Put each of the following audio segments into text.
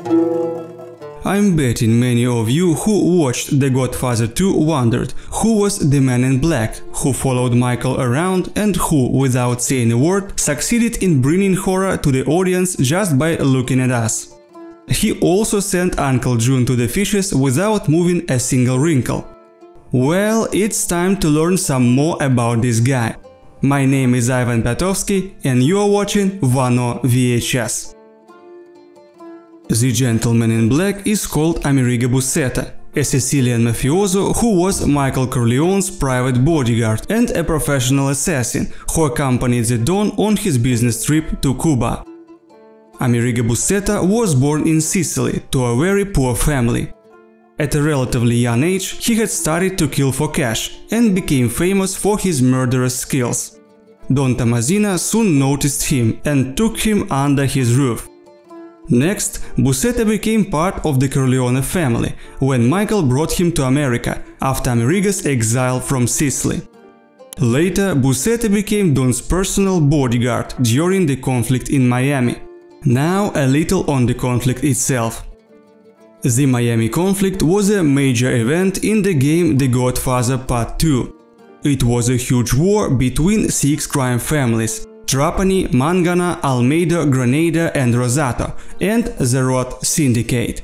I'm betting many of you who watched The Godfather 2 wondered who was the man in black, who followed Michael around and who, without saying a word, succeeded in bringing horror to the audience just by looking at us. He also sent Uncle June to the fishes without moving a single wrinkle. Well, it's time to learn some more about this guy. My name is Ivan Piatouski and you are watching Vano VHS. The gentleman in black is called Amerigo Buscetta, a Sicilian mafioso who was Michael Corleone's private bodyguard and a professional assassin who accompanied the Don on his business trip to Cuba. Amerigo Buscetta was born in Sicily to a very poor family. At a relatively young age, he had started to kill for cash and became famous for his murderous skills. Don Tommasino soon noticed him and took him under his roof. Next, Buscetta became part of the Corleone family when Michael brought him to America after Amerigo's exile from Sicily. Later, Buscetta became Don's personal bodyguard during the conflict in Miami. Now a little on the conflict itself. The Miami conflict was a major event in the game The Godfather Part 2. It was a huge war between 6 crime families: Trapani, Mangana, Almeida, Granada and Rosato, and the Roth Syndicate.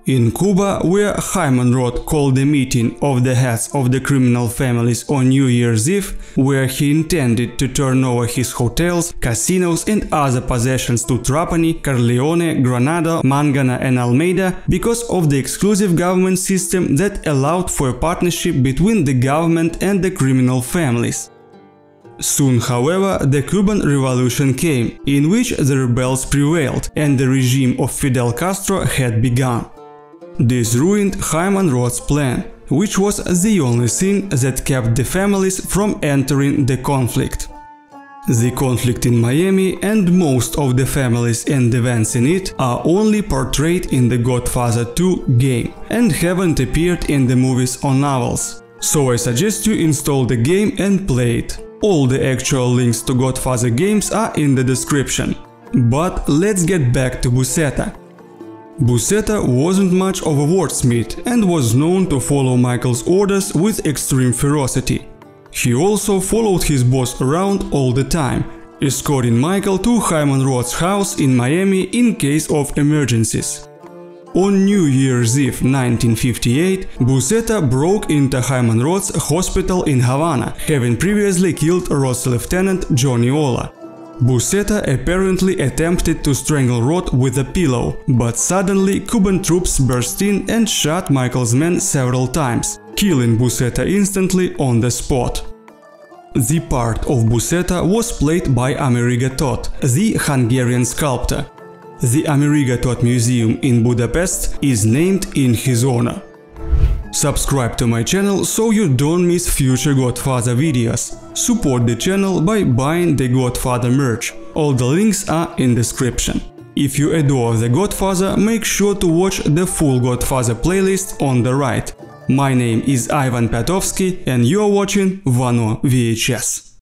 In Cuba, where Hyman Roth called a meeting of the heads of the criminal families on New Year's Eve, where he intended to turn over his hotels, casinos and other possessions to Trapani, Corleone, Granada, Mangana and Almeida because of the exclusive government system that allowed for a partnership between the government and the criminal families. Soon, however, the Cuban Revolution came, in which the rebels prevailed and the regime of Fidel Castro had begun. This ruined Hyman Roth's plan, which was the only thing that kept the families from entering the conflict. The conflict in Miami and most of the families and events in it are only portrayed in the Godfather 2 game and haven't appeared in the movies or novels. So I suggest you install the game and play it. All the actual links to Godfather games are in the description. But let's get back to Buscetta. Buscetta wasn't much of a wordsmith and was known to follow Michael's orders with extreme ferocity. He also followed his boss around all the time, escorting Michael to Hyman Roth's house in Miami in case of emergencies. On New Year's Eve 1958, Buscetta broke into Hyman Roth's hospital in Havana, having previously killed Roth's lieutenant Johnny Ola. Buscetta apparently attempted to strangle Roth with a pillow, but suddenly Cuban troops burst in and shot Michael's men several times, killing Buscetta instantly on the spot. The part of Buscetta was played by Amerigo Todt, the Hungarian sculptor. The Amerigo Todt Museum in Budapest is named in his honor. Subscribe to my channel so you don't miss future Godfather videos. Support the channel by buying the Godfather merch. All the links are in description. If you adore the Godfather, make sure to watch the full Godfather playlist on the right. My name is Ivan Piatouski and you are watching Vano VHS.